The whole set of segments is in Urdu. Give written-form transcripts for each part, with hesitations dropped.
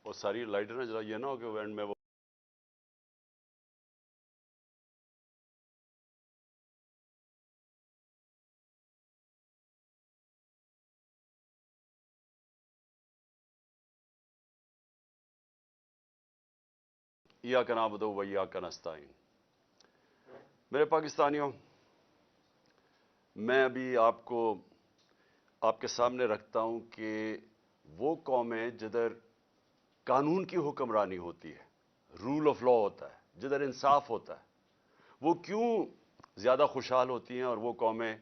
اور ساری لائٹیں نا ذرا یہ نہ ہو کہ اینڈ میں وہ ایاک نعبد و ایاک نستعین۔ میرے پاکستانیوں، میں ابھی آپ کے سامنے رکھتا ہوں کہ وہ قومیں جدھر قانون کی حکمرانی ہوتی ہے، رول آف لا ہوتا ہے، جدھر انصاف ہوتا ہے، وہ کیوں زیادہ خوشحال ہوتی ہیں، اور وہ قومیں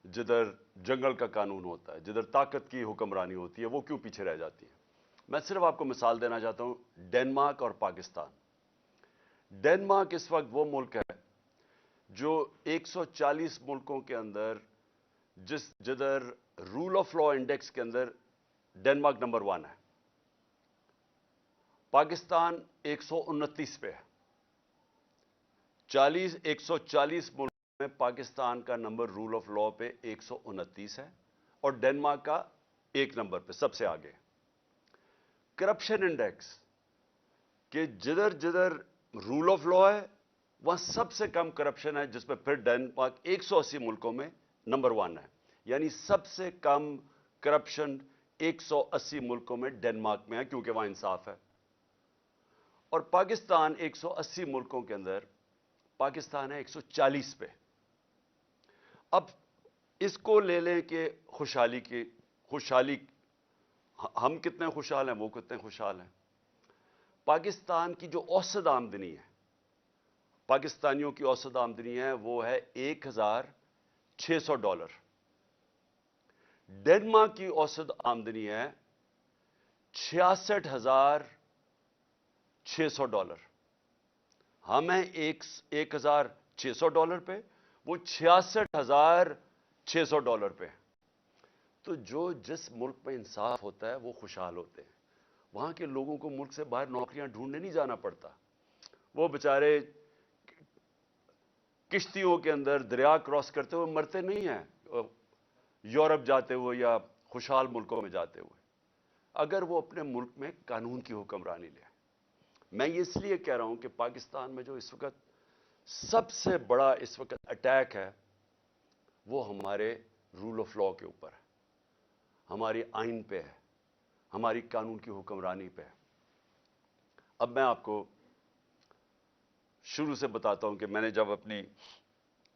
جدھر جنگل کا قانون ہوتا ہے، جدھر طاقت کی حکمرانی ہوتی ہے، وہ کیوں پیچھے رہ جاتی ہیں؟ میں صرف آپ کو مثال دینا چاہتا ہوں، ڈنمارک اور پاکستان۔ ڈنمارک اس وقت وہ ملک ہے جو 140 ملکوں کے اندر جدھر رول آف لا انڈیکس کے اندر ڈنمارک نمبر 1 ہے۔ پاکستان 129 پہ ہے۔ 140 ملکوں میں پاکستان کا نمبر رول آف لا پہ 129 ہے، اور ڈنمارک کا 1 نمبر پہ سب سے آگے۔ کرپشن انڈیکس کہ جدھر جدھر رول آف لا ہے وہاں سب سے کم کرپشن ہے، جس میں پھر ڈنمارک 180 ملکوں میں نمبر 1 ہے، یعنی سب سے کم کرپشن 180 ملکوں میں ڈنمارک میں ہے، کیونکہ وہاں انصاف ہے۔ اور پاکستان 180 ملکوں کے اندر پاکستان ہے 140 پہ۔ اب اس کو لے لیں کہ خوشحالی ہم کتنے خوشحال ہیں، وہ کتنے خوشحال ہیں۔ پاکستان کی جو اوسط آمدنی ہے، پاکستانیوں کی اوسط آمدنی ہے، وہ ہے $1,600۔ ڈنمارک کی اوسط آمدنی ہے $66,600۔ ہم ہیں $1,600 پہ، وہ $66,600 پہ۔ تو جس ملک میں انصاف ہوتا ہے وہ خوشحال ہوتے ہیں۔ وہاں کے لوگوں کو ملک سے باہر نوکریاں ڈھونڈنے نہیں جانا پڑتا، وہ بیچارے کشتیوں کے اندر دریا کراس کرتے ہوئے مرتے نہیں ہیں یورپ جاتے ہوئے یا خوشحال ملکوں میں جاتے ہوئے، اگر وہ اپنے ملک میں قانون کی حکمرانی لے۔ میں یہ اس لیے کہہ رہا ہوں کہ پاکستان میں جو اس وقت سب سے بڑا اٹیک ہے وہ ہمارے رول آف لا کے اوپر ہے، ہماری آئین پہ ہے، ہماری قانون کی حکمرانی پہ ہے۔ اب میں آپ کو شروع سے بتاتا ہوں کہ میں نے جب اپنی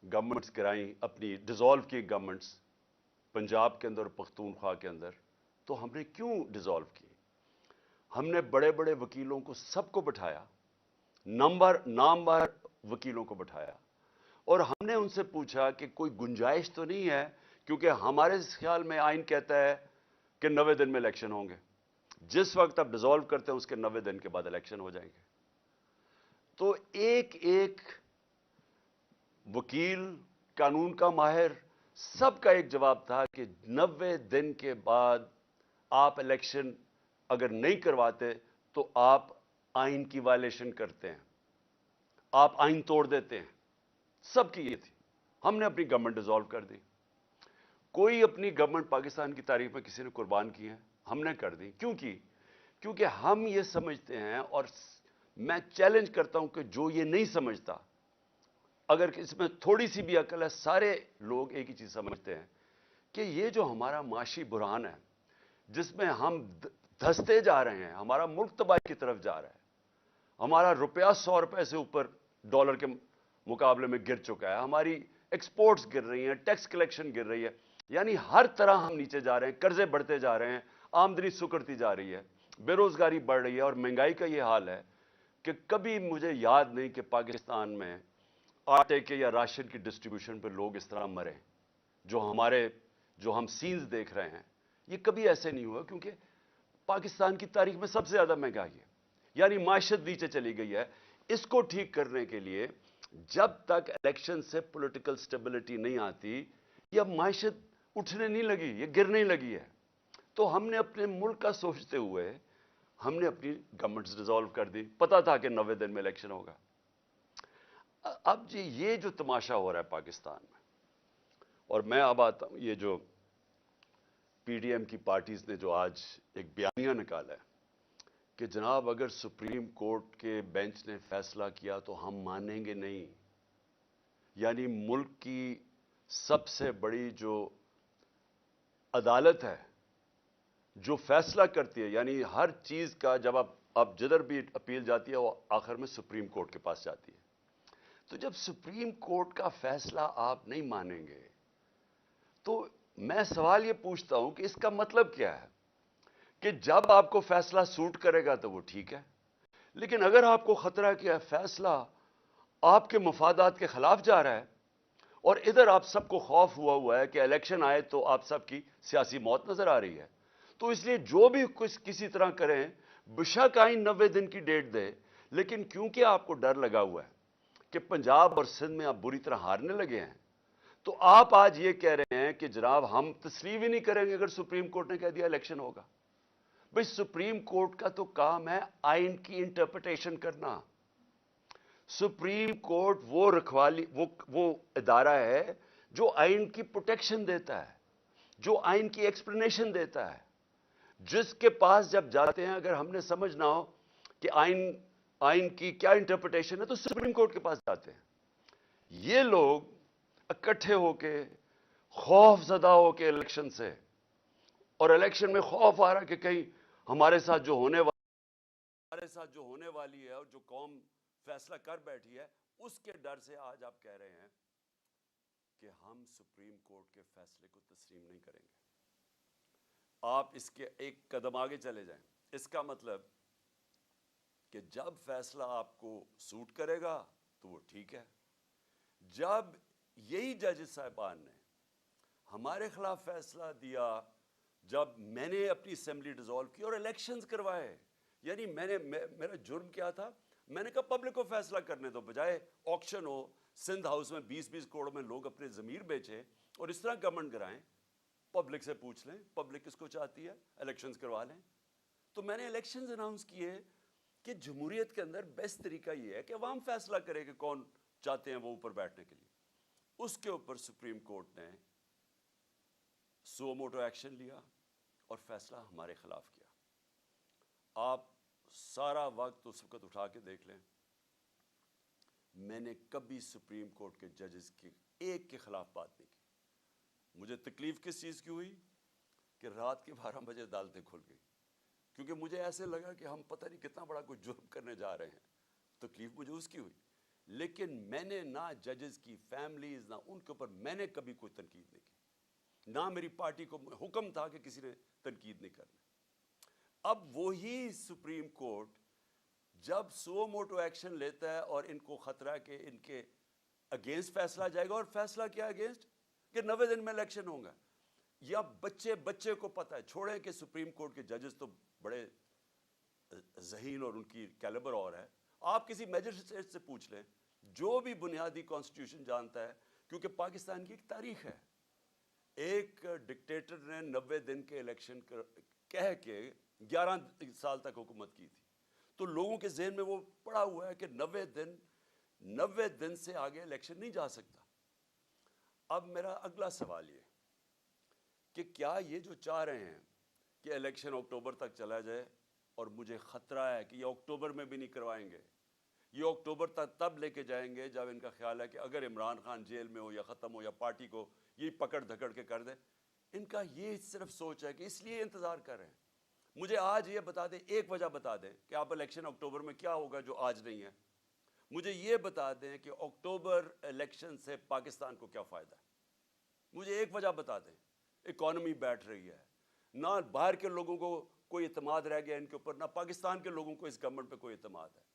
گورنمنٹس کرائیں، اپنی ڈیزالو کی گورنمنٹس پنجاب کے اندر اور پختونخوا کے اندر، تو ہم نے کیوں ڈیزالو کی؟ ہم نے بڑے بڑے وکیلوں کو سب کو بٹھایا، نامور وکیلوں کو بٹھایا، اور ہم نے ان سے پوچھا کہ کوئی گنجائش تو نہیں ہے، کیونکہ ہمارے خیال میں آئین کہتا ہے کہ 90 دن میں الیکشن ہوں گے، جس وقت آپ ڈیزالو کرتے ہیں اس کے 90 دن کے بعد الیکشن ہو جائیں گے۔ تو ایک ایک وکیل، قانون کا ماہر، سب کا ایک جواب تھا کہ 90 دن کے بعد آپ الیکشن اگر نہیں کرواتے تو آپ آئین کی وائلیشن کرتے ہیں، آپ آئین توڑ دیتے ہیں۔ سب کی یہ تھی۔ ہم نے اپنی گورنمنٹ ڈیزالو کر دی۔ کوئی اپنی گورنمنٹ پاکستان کی تاریخ میں کسی نے قربان کی ہے؟ ہم نے کر دی۔ کیوں کی؟ کیونکہ ہم یہ سمجھتے ہیں، اور میں چیلنج کرتا ہوں کہ جو یہ نہیں سمجھتا، اگر اس میں تھوڑی سی بھی عقل ہے، سارے لوگ ایک ہی چیز سمجھتے ہیں کہ یہ جو ہمارا معاشی بحران ہے، جس میں ہم دھستے جا رہے ہیں، ہمارا ملک تباہی کی طرف جا رہا ہے، ہمارا روپیہ 100 روپے سے اوپر ڈالر کے مقابلے میں گر چکا ہے، ہماری ایکسپورٹس گر رہی ہیں، ٹیکس کلیکشن گر رہی ہے، یعنی ہر طرح ہم نیچے جا رہے ہیں، قرضے بڑھتے جا رہے ہیں، آمدنی سکڑتی جا رہی ہے، بے روزگاری بڑھ رہی ہے، اور مہنگائی کا یہ حال ہے کہ کبھی مجھے یاد نہیں کہ پاکستان میں آٹے کے یا راشن کی ڈسٹریبیوشن پہ لوگ اس طرح مرے جو ہم سینز دیکھ رہے ہیں، یہ کبھی ایسے نہیں ہوا، کیونکہ پاکستان کی تاریخ میں سب سے زیادہ مہنگائی ہے، یعنی معیشت نیچے چلی گئی ہے۔ اس کو ٹھیک کرنے کے لیے جب تک الیکشن سے پولیٹیکل سٹیبلٹی نہیں آتی، یہ معیشت اٹھنے نہیں لگی، یہ گرنے لگی ہے۔ تو ہم نے اپنے ملک کا سوچتے ہوئے ہم نے اپنی گورنمنٹس ڈیزالو کر دی، پتا تھا کہ 90 دن میں الیکشن ہوگا۔ اب جی یہ جو تماشا ہو رہا ہے پاکستان میں، اور میں اب آتا ہوں، یہ جو پی ڈی ایم کی پارٹیز نے جو آج ایک بیانیہ نکالا ہے کہ جناب اگر سپریم کورٹ کے بینچ نے فیصلہ کیا تو ہم مانیں گے نہیں. یعنی ملک کی سب سے بڑی جو عدالت ہے جو فیصلہ کرتی ہے، یعنی ہر چیز کا جب آپ جدھر بھی اپیل جاتی ہے وہ آخر میں سپریم کورٹ کے پاس جاتی ہے. تو جب سپریم کورٹ کا فیصلہ آپ نہیں مانیں گے تو میں سوال یہ پوچھتا ہوں کہ اس کا مطلب کیا ہے کہ جب آپ کو فیصلہ سوٹ کرے گا تو وہ ٹھیک ہے، لیکن اگر آپ کو خطرہ کہ فیصلہ آپ کے مفادات کے خلاف جا رہا ہے اور ادھر آپ سب کو خوف ہوا ہے کہ الیکشن آئے تو آپ سب کی سیاسی موت نظر آ رہی ہے، تو اس لیے جو بھی کسی طرح کریں بشک آئین 90 دن کی ڈیٹ دے، لیکن کیونکہ آپ کو ڈر لگا ہوا ہے کہ پنجاب اور سندھ میں آپ بری طرح ہارنے لگے ہیں، تو آپ آج یہ کہہ رہے ہیں کہ جناب ہم تسلیم ہی نہیں کریں گے اگر سپریم کورٹ نے کہہ دیا الیکشن ہوگا. بھئی سپریم کورٹ کا تو کام ہے آئین کی انٹرپریٹیشن کرنا. سپریم کورٹ وہ رکھوالی وہ ادارہ ہے جو آئین کی پروٹیکشن دیتا ہے، جو آئین کی ایکسپلینیشن دیتا ہے، جس کے پاس جب جاتے ہیں اگر ہم نے سمجھنا ہو کہ آئین کی کیا انٹرپریٹیشن ہے تو سپریم کورٹ کے پاس جاتے ہیں. یہ لوگ اکٹھے ہو کے خوف زدہ ہو کے الیکشن سے، اور الیکشن میں خوف آ رہا کہ کہیں ہمارے ساتھ جو ہونے والی ہے اور جو قوم فیصلہ کر بیٹھی ہے اس کے ڈر سے آج آپ کہہ رہے ہیں کہ ہم سپریم کورٹ کے فیصلے کو تسلیم نہیں کریں گے. آپ اس کے ایک قدم آگے چلے جائیں. اس کا مطلب کہ جب فیصلہ آپ کو سوٹ کرے گا تو وہ ٹھیک ہے. جب یہی ججز صاحبان نے ہمارے خلاف فیصلہ دیا، جب میں نے اپنی اسمبلی ڈیزالو کی اور الیکشنز کروائے، یعنی میرا جرم کیا تھا؟ میں نے کہا پبلک کو فیصلہ کرنے دو، بجائے آکشن ہو سندھ ہاؤس میں 20 کروڑ میں لوگ اپنے ضمیر بیچیں اور اس طرح گورنمنٹ کرائیں، پبلک سے پوچھ لیں پبلک کس کو چاہتی ہے، الیکشنز کروا لیں. تو میں نے الیکشنز اناؤنس کیے کہ جمہوریت کے اندر بیسٹ طریقہ یہ ہے کہ عوام فیصلہ کرے کہ کون چاہتے ہیں وہ اوپر بیٹھنے کے لیے. اس کے اوپر سپریم کورٹ نے سو موٹو ایکشن لیا اور فیصلہ ہمارے خلاف کیا. آپ سارا وقت اس وقت اٹھا کے دیکھ لیں، میں نے کبھی سپریم کورٹ کے ججز کی ایک کے خلاف بات نہیں کی. مجھے تکلیف کس چیز کی ہوئی کہ رات کے 12 بجے عدالتیں کھل گئی، کیونکہ مجھے ایسے لگا کہ ہم پتہ نہیں کتنا بڑا کوئی جرم کرنے جا رہے ہیں. تکلیف مجھے اس کی ہوئی، لیکن میں نے نہ ججز کی فیملیز نہ ان کے اوپر میں نے کبھی کوئی تنقید نہیں کی، نہ میری پارٹی کو حکم تھا کہ کسی نے تنقید نہیں کرنا. اب وہی سپریم کورٹ جب سو موٹو ایکشن لیتا ہے اور ان کو خطرہ کہ ان کے اگینسٹ فیصلہ جائے گا، اور فیصلہ کیا اگینسٹ کہ 90 دن میں الیکشن ہوں گا. یا بچے کو پتہ ہے، چھوڑیں کہ سپریم کورٹ کے ججز تو بڑے ذہین اور ان کی کیلیبر اور ہے، آپ کسی میجسٹریٹ سے پوچھ لیں جو بھی بنیادی کانسٹیٹیوشن جانتا ہے، کیونکہ پاکستان کی ایک تاریخ ہے. ایک ڈکٹیٹر نے 90 دن کے الیکشن کہہ کے 11 سال تک حکومت کی تھی، تو لوگوں کے ذہن میں وہ پڑا ہوا ہے کہ 90 دن سے آگے الیکشن نہیں جا سکتا. اب میرا اگلا سوال یہ کہ کیا یہ جو چاہ رہے ہیں کہ الیکشن اکتوبر تک چلا جائے، اور مجھے خطرہ ہے کہ یہ اکتوبر میں بھی نہیں کروائیں گے، یہ اکتوبر تک تب لے کے جائیں گے جب ان کا خیال ہے کہ اگر عمران خان جیل میں ہو یا ختم ہو یا پارٹی کو یہ پکڑ دھکڑ کے کر دے. ان کا یہ صرف سوچ ہے کہ اس لیے انتظار کر رہے ہیں. مجھے آج یہ بتا دیں، ایک وجہ بتا دیں کہ آپ الیکشن اکتوبر میں کیا ہوگا جو آج نہیں ہے. مجھے یہ بتا دیں کہ اکتوبر الیکشن سے پاکستان کو کیا فائدہ ہے. مجھے ایک وجہ بتا دیں. اکانومی بیٹھ رہی ہے، نہ باہر کے لوگوں کو کوئی اعتماد رہ گیا ان کے اوپر، نہ پاکستان کے لوگوں کو اس گورنمنٹ پہ کوئی اعتماد ہے.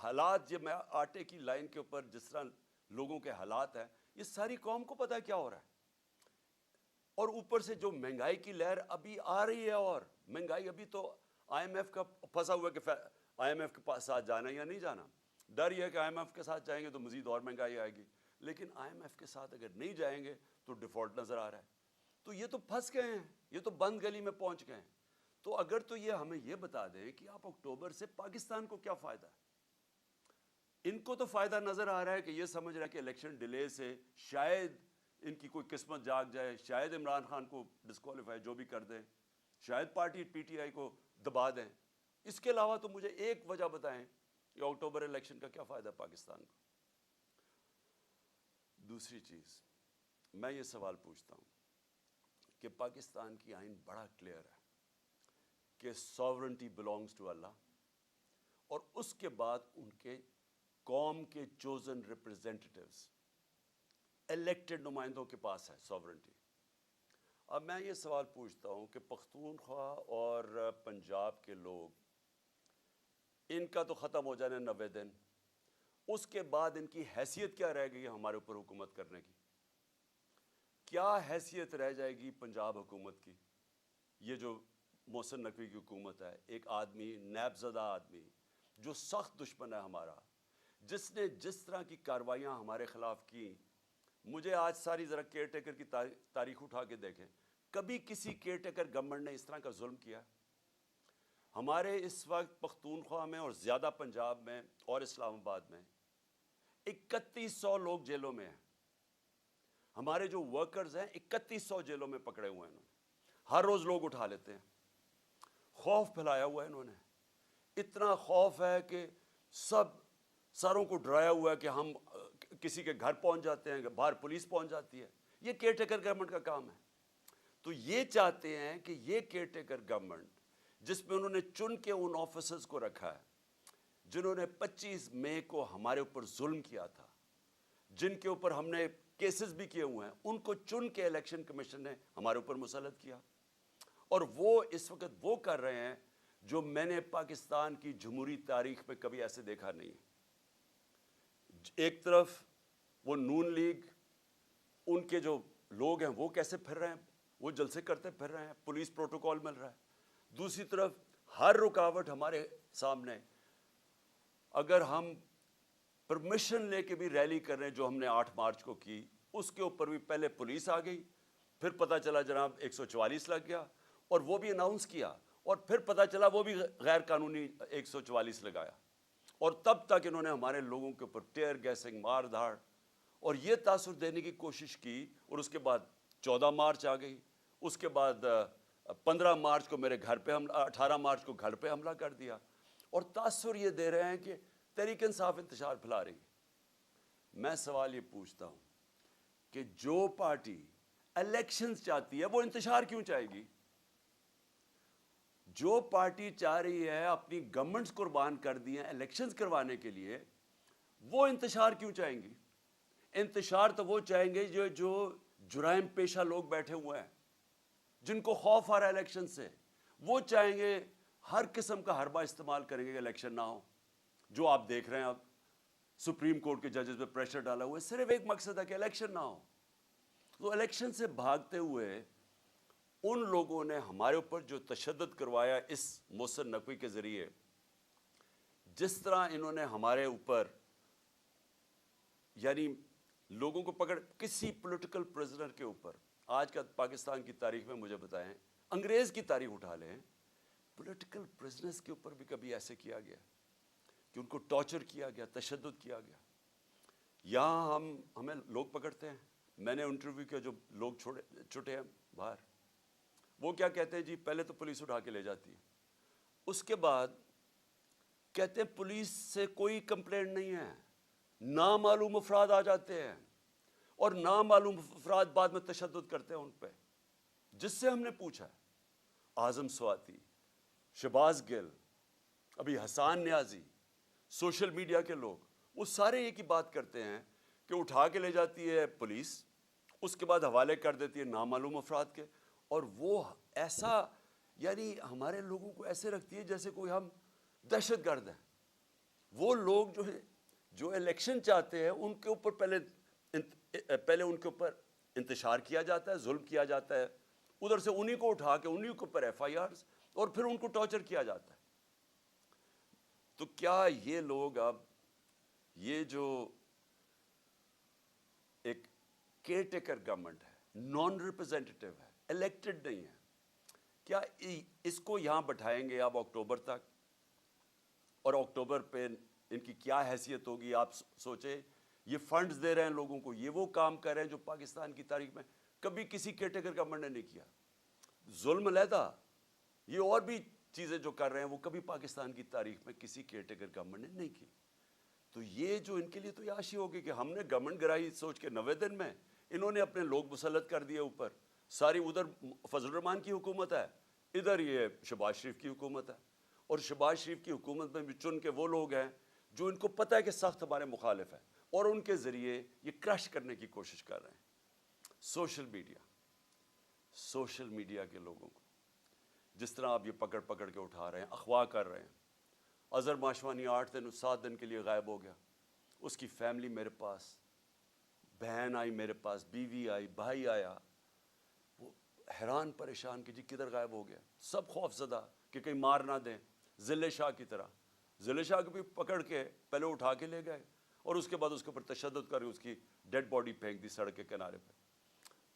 حالات یہ میں آٹے کی لائن کے اوپر جس طرح لوگوں کے حالات ہیں، یہ ساری قوم کو پتہ ہے کیا ہو رہا ہے. اور اوپر سے جو مہنگائی کی لہر ابھی آ رہی ہے، اور مہنگائی ابھی تو آئی ایم ایف کا پھنسا ہوا ہے کہ آئی ایم ایف کے ساتھ جانا یا نہیں جانا. ڈر یہ ہے کہ آئی ایم ایف کے ساتھ جائیں گے تو مزید اور مہنگائی آئے گی، لیکن آئی ایم ایف کے ساتھ اگر نہیں جائیں گے تو ڈیفالٹ نظر آ رہا ہے. تو یہ تو پھنس گئے ہیں، یہ تو بند گلی میں پہنچ گئے ہیں. تو اگر تو یہ ہمیں یہ بتا دیں کہ آپ اکتوبر سے پاکستان کو کیا فائدہ ہے. ان کو تو فائدہ نظر آ رہا ہے کہ یہ سمجھ رہا ہے کہ الیکشن ڈیلے سے شاید ان کی کوئی قسمت جاگ جائے، شاید عمران خان کو ڈسکوالیفائی جو بھی کر دیں، شاید پارٹی پی ٹی آئی کو دبا دیں. اس کے علاوہ تو مجھے ایک وجہ بتائیں کہ اکتوبر الیکشن کا کیا فائدہ پاکستان کو. دوسری چیز میں یہ سوال پوچھتا ہوں کہ پاکستان کی آئین بڑا کلیئر ہے کہ ساورنٹی بلانگز ٹو اللہ، اور اس کے بعد ان کے قوم کے چوزن ریپرزینٹیٹیوز، الیکٹڈ نمائندوں کے پاس ہے ساورنٹی. اب میں یہ سوال پوچھتا ہوں کہ پختونخوا اور پنجاب کے لوگ، ان کا تو ختم ہو جانے 90 دن، اس کے بعد ان کی حیثیت کیا رہ گئی ہمارے اوپر حکومت کرنے کی؟ کیا حیثیت رہ جائے گی پنجاب حکومت کی؟ یہ جو محسن نقوی کی حکومت ہے، ایک آدمی، نیب زدہ آدمی جو سخت دشمن ہے ہمارا، جس نے جس طرح کی کارروائیاں ہمارے خلاف کی. مجھے آج ساری ذرا کیئر ٹیکر کی تاریخ اٹھا کے دیکھیں، کبھی کسی کیئر ٹیکر گورنمنٹ نے اس طرح کا ظلم کیا؟ ہمارے اس وقت پختونخوا میں اور زیادہ پنجاب میں اور اسلام آباد میں 3100 لوگ جیلوں میں ہیں. ہمارے جو ورکرز ہیں 3100 جیلوں میں پکڑے ہوئے ہیں. انہوں نے ہر روز لوگ اٹھا لیتے ہیں. خوف پھیلایا ہوا ہے انہوں نے، اتنا خوف ہے کہ سب سروں کو ڈرایا ہوا ہے کہ ہم کسی کے گھر پہنچ جاتے ہیں، باہر پولیس پہنچ جاتی ہے. یہ کیئر ٹیکر گورنمنٹ کا کام ہے. تو یہ چاہتے ہیں کہ یہ کیئر ٹیکر گورنمنٹ، جس میں انہوں نے چن کے ان آفیسرز کو رکھا ہے جنہوں نے 25 مئی کو ہمارے اوپر ظلم کیا تھا، جن کے اوپر ہم نے کیسز بھی کیے ہوئے ہیں، ان کو چن کے الیکشن کمیشن نے ہمارے اوپر مسلط کیا. اور وہ اس وقت وہ کر رہے ہیں جو میں نے پاکستان کی جمہوری تاریخ میں کبھی ایسے دیکھا نہیں. ایک طرف وہ نون لیگ، ان کے جو لوگ ہیں وہ کیسے پھر رہے ہیں، وہ جلسے کرتے پھر رہے ہیں، پولیس پروٹوکول مل رہا ہے. دوسری طرف ہر رکاوٹ ہمارے سامنے. اگر ہم پرمیشن لے کے بھی ریلی کر رہے ہیں جو ہم نے 8 مارچ کو کی، اس کے اوپر بھی پہلے پولیس آ گئی، پھر پتہ چلا جناب 144 لگ گیا، اور وہ بھی اناؤنس کیا، اور پھر پتہ چلا وہ بھی غیر قانونی 144 لگایا. اور تب تک انہوں نے ہمارے لوگوں کے اوپر ٹیئر گیسنگ، مار دھاڑ اور یہ تاثر دینے کی کوشش کی. اور اس کے بعد 14 مارچ آ گئی، اس کے بعد 15 مارچ کو میرے گھر پہ حملہ، 18 مارچ کو گھر پہ حملہ کر دیا. اور تاثر یہ دے رہے ہیں کہ تحریک انصاف انتشار پھیلا رہی ہے. میں سوال یہ پوچھتا ہوں کہ جو پارٹی الیکشنز چاہتی ہے وہ انتشار کیوں چاہے گی؟ جو پارٹی چاہ رہی ہے اپنی گورنمنٹس قربان کر دی ہیں الیکشنز کروانے کے لیے، وہ انتشار کیوں چاہیں گی؟ انتشار تو وہ چاہیں گے جو جرائم پیشہ لوگ بیٹھے ہوئے ہیں، جن کو خوف آ رہا ہے الیکشن سے. وہ چاہیں گے، ہر قسم کا حربہ استعمال کریں گے کہ الیکشن نہ ہو. جو آپ دیکھ رہے ہیں اب سپریم کورٹ کے ججز پہ پریشر ڈالا ہوا ہے، صرف ایک مقصد ہے کہ الیکشن نہ ہو. تو الیکشن سے بھاگتے ہوئے ان لوگوں نے ہمارے اوپر جو تشدد کروایا اس محسن نقوی کے ذریعے، جس طرح انہوں نے ہمارے اوپر یعنی لوگوں کو پکڑ، کسی پولیٹیکل پرزنر کے اوپر، آج کا پاکستان کی تاریخ میں مجھے بتائیں، انگریز کی تاریخ اٹھا لیں، پولیٹیکل پرزنرز کے اوپر بھی کبھی ایسے کیا گیا کہ ان کو ٹارچر کیا گیا، تشدد کیا گیا؟ یہاں ہمیں لوگ پکڑتے ہیں. میں نے انٹرویو کیا جو لوگ چھوٹے ہیں باہر، وہ کیا کہتے ہیں؟ جی پہلے تو پولیس اٹھا کے لے جاتی ہے، اس کے بعد کہتے ہیں پولیس سے کوئی کمپلینٹ نہیں ہے، نامعلوم افراد آ جاتے ہیں اور نامعلوم افراد بعد میں تشدد کرتے ہیں ان پہ. جس سے ہم نے پوچھا ہے، اعظم سواتی، شہباز گل، ابھی حسان نیازی، سوشل میڈیا کے لوگ، وہ سارے ایک ہی بات کرتے ہیں کہ اٹھا کے لے جاتی ہے پولیس، اس کے بعد حوالے کر دیتی ہے نامعلوم افراد کے. اور وہ ایسا یعنی ہمارے لوگوں کو ایسے رکھتی ہے جیسے کوئی ہم دہشت گرد ہیں. وہ لوگ جو ہیں جو الیکشن چاہتے ہیں ان کے اوپر پہلے ان کے اوپر انتشار کیا جاتا ہے، ظلم کیا جاتا ہے، ادھر سے انہی کو اٹھا کے انہی کے اوپر FIRs، اور پھر ان کو ٹارچر کیا جاتا ہے. تو کیا یہ لوگ اب یہ جو ایک کیئر ٹیکر گورنمنٹ ہے، نان ریپرزینٹیٹیو ہے، الیکٹڈ نہیں ہے، کیا اس کو یہاں بٹھائیں گے اب اکتوبر تک؟ اور اکتوبر پہ ان کی کیا حیثیت ہوگی؟ آپ سوچیں، یہ فنڈز دے رہے ہیں لوگوں کو، یہ وہ کام کر رہے ہیں جو پاکستان کی تاریخ میں کبھی کسی کیئر ٹیکر گورنمنٹ نے نہیں کیا. ظلم علیحدہ، یہ اور بھی چیزیں جو کر رہے ہیں وہ کبھی پاکستان کی تاریخ میں کسی کیئر ٹیکر گورنمنٹ نے نہیں کی. تو یہ جو ان کے لیے تو عیاشی ہوگی کہ ہم نے گورنمنٹ گرائی سوچ کے 90 دن میں انہوں نے اپنے لوگ مسلط کر دیے اوپر. ساری ادھر فضل الرحمان کی حکومت ہے, ادھر یہ شہباز شریف کی حکومت ہے, اور شہباز شریف کی حکومت میں بھی چن کے وہ لوگ ہیں جو ان کو پتہ ہے کہ سخت ہمارے مخالف ہیں, اور ان کے ذریعے یہ کرش کرنے کی کوشش کر رہے ہیں. سوشل میڈیا کے لوگوں کو جس طرح آپ یہ پکڑ پکڑ کے اٹھا رہے ہیں, اغوا کر رہے ہیں. اظہر ماشوانی 8 دن 7 دن کے لیے غائب ہو گیا, اس کی فیملی میرے پاس, بہن آئی میرے پاس, بیوی آئی, بھائی آیا, وہ حیران پریشان کہ جی کدھر غائب ہو گیا. سب خوف زدہ کہ کہیں مار نہ دیں, ضلع شاہ کی طرح. ضلع شاہ کو بھی پکڑ کے پہلے اٹھا کے لے گئے اور اس کے بعد اس کے اوپر تشدد کر اس کی ڈیڈ باڈی پھینک دی سڑک کے کنارے پہ.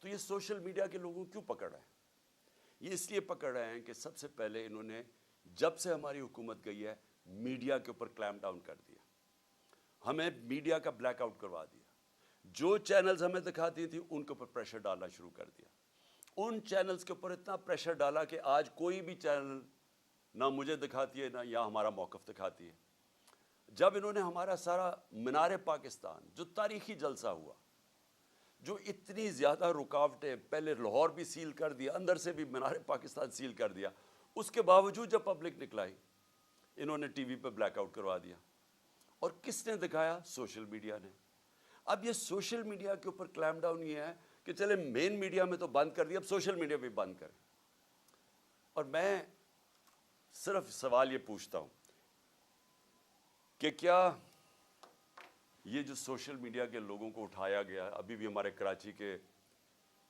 تو یہ سوشل میڈیا کے لوگوں کیوں پکڑ رہے ہیں؟ یہ اس لیے پکڑ رہے ہیں کہ سب سے پہلے انہوں نے جب سے ہماری حکومت گئی ہے میڈیا کے اوپر کلیم ڈاؤن کر دیا, ہمیں میڈیا کا بلیک آؤٹ کروا دیا. جو چینلز ہمیں دکھاتی تھیں ان کے اوپر پریشر ڈالنا شروع کر دیا. ان چینلز کے اوپر اتنا پریشر ڈالا کہ آج کوئی بھی چینل نہ مجھے دکھاتی ہے نہ یا ہمارا موقف دکھاتی ہے. جب انہوں نے ہمارا سارا مینار پاکستان جو تاریخی جلسہ ہوا, جو اتنی زیادہ رکاوٹیں, پہلے لاہور بھی سیل کر دیا, اندر سے بھی مینار پاکستان سیل کر دیا, اس کے باوجود جب پبلک نکلائی انہوں نے ٹی وی پہ بلیک آؤٹ کروا دیا. اور کس نے دکھایا؟ سوشل میڈیا نے. اب یہ سوشل میڈیا کے اوپر کلیم ڈاؤن یہ ہے کہ چلے مین میڈیا میں تو بند کر دیا, اب سوشل میڈیا بھی بند کریں. اور میں صرف سوال یہ پوچھتا ہوں کہ کیا یہ جو سوشل میڈیا کے لوگوں کو اٹھایا گیا, ابھی بھی ہمارے کراچی کے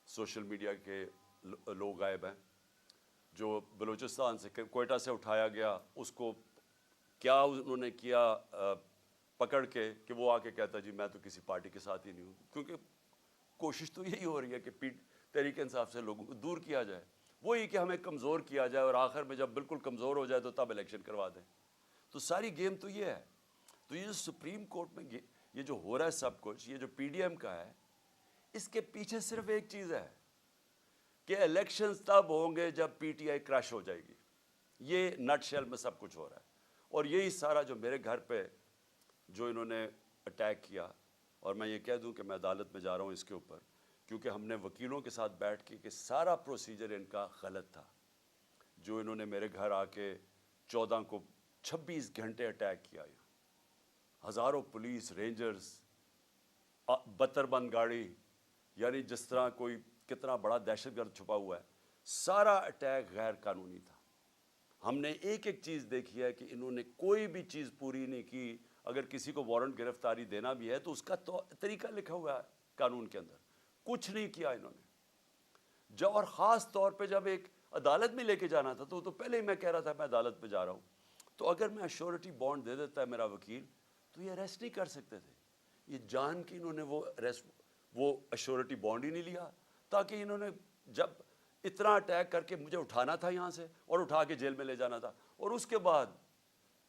سوشل میڈیا کے لوگ غائب ہیں, جو بلوچستان سے کوئٹہ سے اٹھایا گیا, اس کو کیا انہوں نے کیا پکڑ کے کہ وہ آ کے کہتا جی میں تو کسی پارٹی کے ساتھ ہی نہیں ہوں. کیونکہ کوشش تو یہی ہو رہی ہے کہ تحریک انصاف سے لوگوں کو دور کیا جائے, وہی کہ ہمیں کمزور کیا جائے اور آخر میں جب بالکل کمزور ہو جائے تو تب الیکشن کروا دیں. تو ساری گیم تو یہ ہے. تو یہ جو سپریم کورٹ میں یہ جو ہو رہا ہے سب کچھ, یہ جو پی ڈی ایم کا ہے, اس کے پیچھے صرف ایک چیز ہے کہ الیکشنز تب ہوں گے جب پی ٹی آئی کریش ہو جائے گی. یہ نٹ شیل میں سب کچھ ہو رہا ہے. اور یہی سارا جو میرے گھر پہ جو انہوں نے اٹیک کیا, اور میں یہ کہہ دوں کہ میں عدالت میں جا رہا ہوں اس کے اوپر, کیونکہ ہم نے وکیلوں کے ساتھ بیٹھ کے کہ سارا پروسیجر ان کا غلط تھا. جو انہوں نے میرے گھر آ کے 14 کو 26 گھنٹے اٹیک کیا, ہزاروں پولیس رینجرز, 72 بند گاڑی, یعنی جس طرح کوئی کتنا بڑا دہشت گرد چھپا ہوا ہے, سارا اٹیک غیر قانونی تھا. ہم نے ایک ایک چیز دیکھی ہے کہ انہوں نے کوئی بھی چیز پوری نہیں کی. اگر کسی کو وارنٹ گرفتاری دینا بھی ہے تو اس کا طریقہ لکھا ہوا ہے قانون کے اندر, کچھ نہیں کیا انہوں نے. اور خاص طور پہ جب ایک عدالت میں لے کے جانا تھا تو پہلے ہی میں کہہ رہا تھا میں عدالت پہ جا رہا ہوں, تو اگر میں ایشورٹی بانڈ دے دیتا ہے میرا وکیل تو یہ اریسٹ نہیں کر سکتے تھے. یہ جان کے انہوں نے وہ ایشورٹی بانڈ ہی نہیں لیا, تاکہ انہوں نے جب اتنا اٹیک کر کے مجھے اٹھانا تھا یہاں سے اور اٹھا کے جیل میں لے جانا تھا, اور اس کے بعد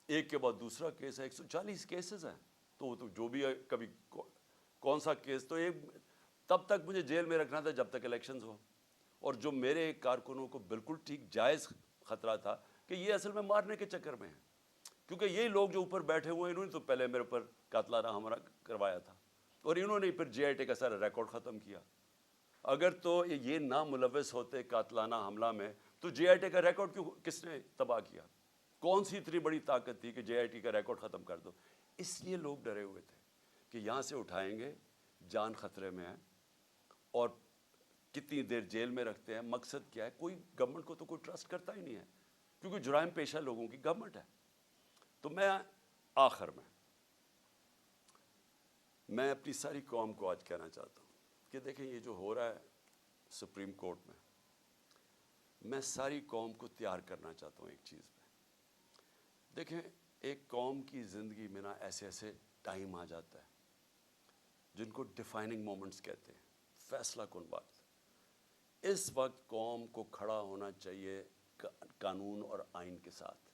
ایک کے بعد دوسرا کیس ہے, 140 کیسز ہیں. تو جو بھی ہے کبھی کون سا کیس, تو ایک تب تک مجھے جیل میں رکھنا تھا جب تک الیکشنز ہو. اور جو میرے کارکنوں کو بالکل ٹھیک جائز خطرہ تھا کہ یہ اصل میں مارنے کے چکر میں ہیں, کیونکہ یہی لوگ جو اوپر بیٹھے ہوئے ہیں انہوں نے تو پہلے میرے اوپر قاتلانہ حملہ کروایا تھا, اور انہوں نے پھر جے آئی ٹی کا سارا ریکارڈ ختم کیا. اگر تو یہ نہ ملوث ہوتے قاتلانہ حملہ میں تو جے آئی ٹی کا ریکارڈ کس نے تباہ کیا؟ کون سی اتنی بڑی طاقت تھی کہ جے آئی ٹی کا ریکارڈ ختم کر دو؟ اس لیے لوگ ڈرے ہوئے تھے کہ یہاں سے اٹھائیں گے, جان خطرے میں ہے, اور کتنی دیر جیل میں رکھتے ہیں. مقصد کیا ہے؟ کوئی گورنمنٹ کو تو کوئی ٹرسٹ کرتا ہی نہیں ہے, کیونکہ جرائم پیشہ لوگوں کی گورنمنٹ ہے. تو میں آخر میں اپنی ساری قوم کو آج کہنا چاہتا ہوں کہ دیکھیں یہ جو ہو رہا ہے سپریم کورٹ میں ساری قوم کو تیار کرنا چاہتا ہوں ایک چیز پہ. دیکھیں ایک قوم کی زندگی میں نا ایسے ایسے ٹائم آ جاتا ہے جن کو ڈیفائننگ مومنٹس کہتے ہیں, فیصلہ کن وقت. اس وقت قوم کو کھڑا ہونا چاہیے قانون اور آئین کے ساتھ.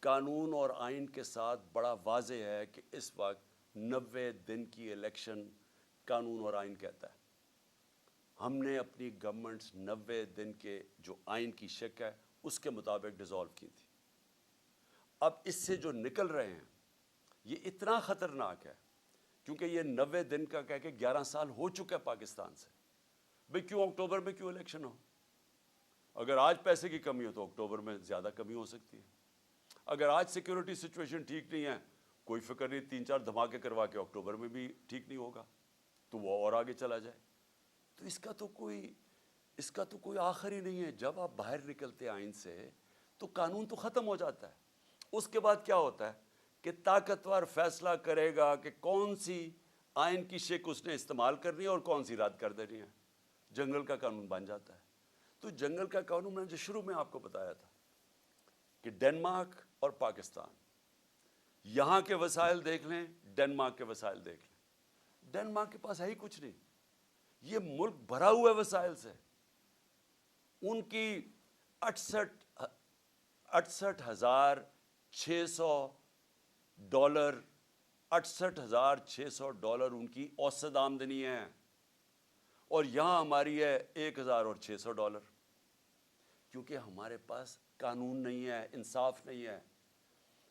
قانون اور آئین کے ساتھ بڑا واضح ہے کہ اس وقت 90 دن کی الیکشن قانون اور آئین کہتا ہے. ہم نے اپنی گورنمنٹس 90 دن کے جو آئین کی شک ہے اس کے مطابق ڈیزالو کی تھی. اب اس سے جو نکل رہے ہیں یہ اتنا خطرناک ہے کیونکہ یہ 90 دن کا کہہ کے 11 سال ہو چکا ہے پاکستان سے. بھئی کیوں اکتوبر میں کیوں الیکشن ہو؟ اگر آج پیسے کی کمی ہو تو اکتوبر میں زیادہ کمی ہو سکتی ہے. اگر آج سیکیورٹی سچویشن ٹھیک نہیں ہے، کوئی فکر نہیں 3-4 دھماکے کروا کے اکتوبر میں بھی ٹھیک نہیں ہوگا تو وہ اور آگے چلا جائے. تو اس کا تو کوئی آخر ہی نہیں ہے. جب آپ باہر نکلتے آئین سے تو قانون تو ختم ہو جاتا ہے. اس کے بعد کیا ہوتا ہے کہ طاقتور فیصلہ کرے گا کہ کون سی آئین کی شق اس نے استعمال کرنی ہے اور کون سی رد کر دینی ہے. جنگل کا قانون بن جاتا ہے. تو جنگل کا قانون میں نے جو شروع میں آپ کو بتایا تھا کہ ڈنمارک اور پاکستان، یہاں کے وسائل دیکھ لیں، ڈنمارک کے وسائل دیکھ لیں. ڈنمارک کے پاس ہے ہی کچھ نہیں. یہ ملک بھرا ہوا ہے وسائل سے. ان کی 68,600 ڈالر $68,600 ان کی اوسط آمدنی ہے، اور یہاں ہماری ہے $1,600. کیونکہ ہمارے پاس قانون نہیں ہے، انصاف نہیں ہے.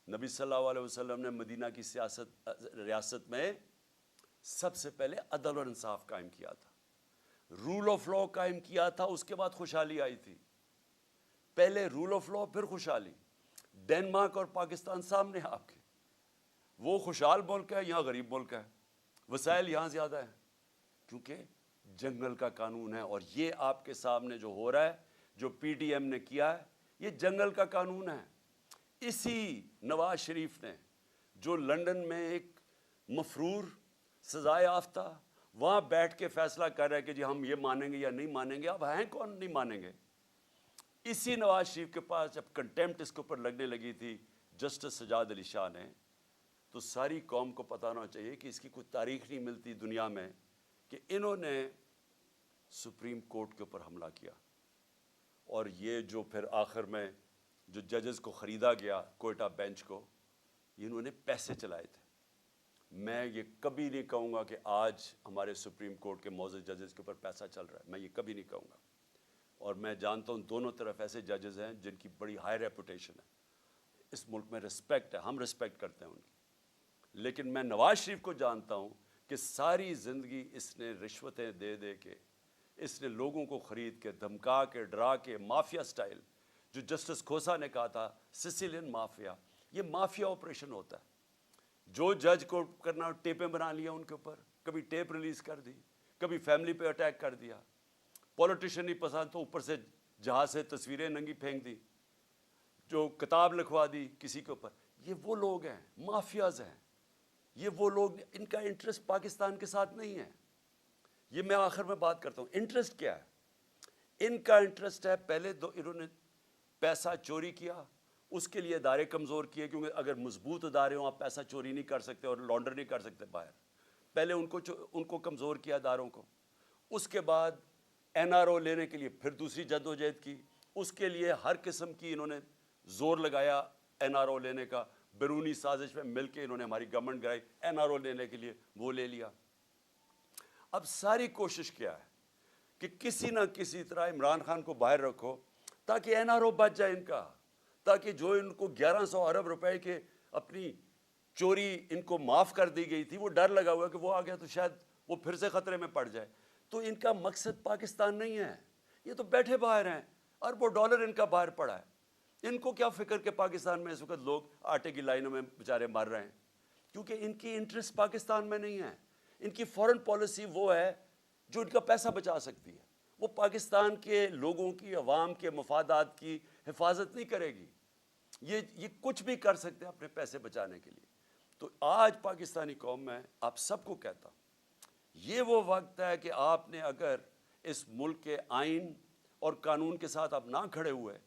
نبی صلی اللہ علیہ وسلم نے مدینہ کی ریاست میں سب سے پہلے عدل اور انصاف قائم کیا تھا، رول آف لا قائم کیا تھا. اس کے بعد خوشحالی آئی تھی. پہلے رول آف لا پھر خوشحالی. ڈنمارک اور پاکستان سامنے آپ کے، وہ خوشحال ملک ہے، یہاں غریب ملک ہے. وسائل یہاں زیادہ ہیں کیونکہ جنگل کا قانون ہے. اور یہ آپ کے سامنے جو ہو رہا ہے، جو پی ڈی ایم نے کیا ہے، یہ جنگل کا قانون ہے. اسی نواز شریف نے جو لندن میں ایک مفرور سزائے یافتہ وہاں بیٹھ کے فیصلہ کر رہا ہے کہ جی ہم یہ مانیں گے یا نہیں مانیں گے. اب ہیں کون نہیں مانیں گے؟ اسی نواز شریف کے پاس جب کنٹیمپٹ اس کے اوپر لگنے لگی تھی جسٹس سجاد علی شاہ نے، تو ساری قوم کو پتہ ہونا چاہیے کہ اس کی کوئی تاریخ نہیں ملتی دنیا میں کہ انہوں نے سپریم کورٹ کے اوپر حملہ کیا. اور یہ جو پھر آخر میں جو ججز کو خریدا گیا کوئٹہ بینچ کو، انہوں نے پیسے چلائے تھے. میں یہ کبھی نہیں کہوں گا کہ آج ہمارے سپریم کورٹ کے معزز ججز کے اوپر پیسہ چل رہا ہے. میں یہ کبھی نہیں کہوں گا. اور میں جانتا ہوں دونوں طرف ایسے ججز ہیں جن کی بڑی ہائی ریپوٹیشن ہے. اس ملک میں رسپیکٹ ہے، ہم رسپیکٹ کرتے ہیں ان کی. لیکن میں نواز شریف کو جانتا ہوں کہ ساری زندگی اس نے رشوتیں دے دے کے، اس نے لوگوں کو خرید کے، دھمکا کے، ڈرا کے، مافیا سٹائل، جو جسٹس کھوسا نے کہا تھا سسیلین مافیا، یہ مافیا آپریشن ہوتا ہے. جو جج کو کرنا ٹیپیں بنا لیا ان کے اوپر، کبھی ٹیپ ریلیز کر دی، کبھی فیملی پہ اٹیک کر دیا. پولیٹیشین نہیں پسند تو اوپر سے جہاز سے تصویریں ننگی پھینک دی، جو کتاب لکھوا دی کسی کے اوپر. یہ وہ لوگ ہیں، مافیاز ہیں. یہ وہ لوگ، ان کا انٹرسٹ پاکستان کے ساتھ نہیں ہے. یہ میں آخر میں بات کرتا ہوں انٹرسٹ کیا ہے. ان کا انٹرسٹ ہے پہلے انہوں نے پیسہ چوری کیا، اس کے لیے ادارے کمزور کیے، کیونکہ اگر مضبوط ادارے ہوں آپ پیسہ چوری نہیں کر سکتے اور لانڈر نہیں کر سکتے باہر. پہلے ان کو کمزور کیا اداروں کو. اس کے بعد این آر او لینے کے لیے پھر دوسری جدوجہد کی. اس کے لیے ہر قسم کی انہوں نے زور لگایا این آر او لینے کا. بیرونی سازش میں مل کے انہوں نے ہماری گورنمنٹ گرائی این آر او لینے کے لیے، وہ لے لیا. اب ساری کوشش کیا ہے کہ کسی نہ کسی طرح عمران خان کو باہر رکھو تاکہ این آر او بچ جائے ان کا، تاکہ جو ان کو 1100 ارب روپے کے اپنی چوری ان کو معاف کر دی گئی تھی، وہ ڈر لگا ہوا کہ وہ آ گیا تو شاید وہ پھر سے خطرے میں پڑ جائے. تو ان کا مقصد پاکستان نہیں ہے. یہ تو بیٹھے باہر ہیں، اربوں ڈالر ان کا باہر پڑا ہے. ان کو کیا فکر کہ پاکستان میں اس وقت لوگ آٹے کی لائنوں میں بیچارے مر رہے ہیں، کیونکہ ان کی انٹرسٹ پاکستان میں نہیں ہے. ان کی فورن پالیسی وہ ہے جو ان کا پیسہ بچا سکتی ہے. وہ پاکستان کے لوگوں کی، عوام کے مفادات کی حفاظت نہیں کرے گی. یہ کچھ بھی کر سکتے ہیں اپنے پیسے بچانے کے لیے. تو آج پاکستانی قوم میں آپ سب کو کہتا ہوں، یہ وہ وقت ہے کہ آپ نے اگر اس ملک کے آئین اور قانون کے ساتھ آپ نہ کھڑے ہوئے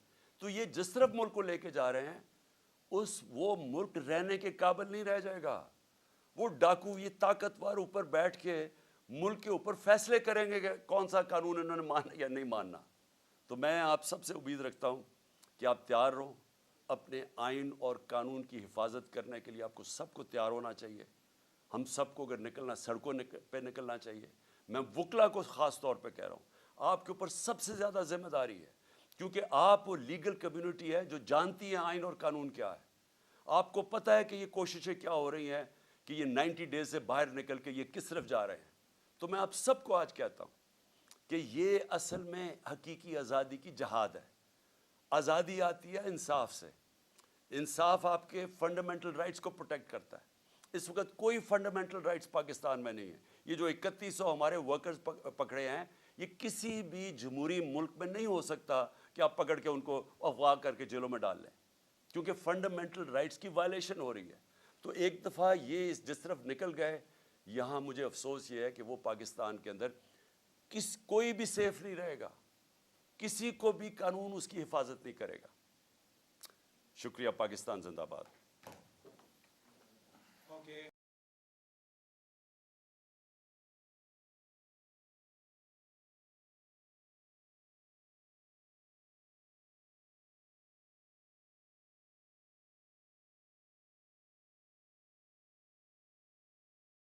تو یہ جس طرف ملک کو لے کے جا رہے ہیں وہ ملک رہنے کے قابل نہیں رہ جائے گا. وہ ڈاکو، یہ طاقتور اوپر بیٹھ کے ملک کے اوپر فیصلے کریں گے کہ کون سا قانون انہوں نے ماننا یا نہیں ماننا. تو میں آپ سب سے امید رکھتا ہوں کہ آپ تیار رہو. اپنے آئین اور قانون کی حفاظت کرنے کے لیے آپ کو سب کو تیار ہونا چاہیے. ہم سب کو اگر نکلنا، سڑکوں پہ نکلنا چاہیے. میں وکلا کو خاص طور پہ کہہ رہا ہوں، آپ کے اوپر سب سے زیادہ ذمہ داری ہے کیونکہ آپ وہ لیگل کمیونٹی ہے جو جانتی ہے آئین اور قانون کیا ہے. آپ کو پتہ ہے کہ یہ کوششیں کیا ہو رہی ہیں کہ یہ 90 ڈیز سے باہر نکل کے یہ کس طرف جا رہے ہیں. تو میں آپ سب کو آج کہتا ہوں کہ یہ اصل میں حقیقی آزادی کی جہاد ہے. آزادی آتی ہے انصاف سے. انصاف آپ کے فنڈامنٹل رائٹس کو پروٹیکٹ کرتا ہے. اس وقت کوئی فنڈامنٹل رائٹس پاکستان میں نہیں ہے. یہ جو 3100 ہمارے ورکرز پکڑے ہیں، یہ کسی بھی جمہوری ملک میں نہیں ہو سکتا کہ آپ پکڑ کے ان کو اغوا کر کے جیلوں میں ڈال لیں، کیونکہ فنڈامنٹل رائٹس کی وائلیشن ہو رہی ہے. تو ایک دفعہ یہ جس طرف نکل گئے، یہاں مجھے افسوس یہ ہے کہ وہ پاکستان کے اندر کوئی بھی سیف نہیں رہے گا، کسی کو بھی قانون اس کی حفاظت نہیں کرے گا. شکریہ. پاکستان زندہ باد.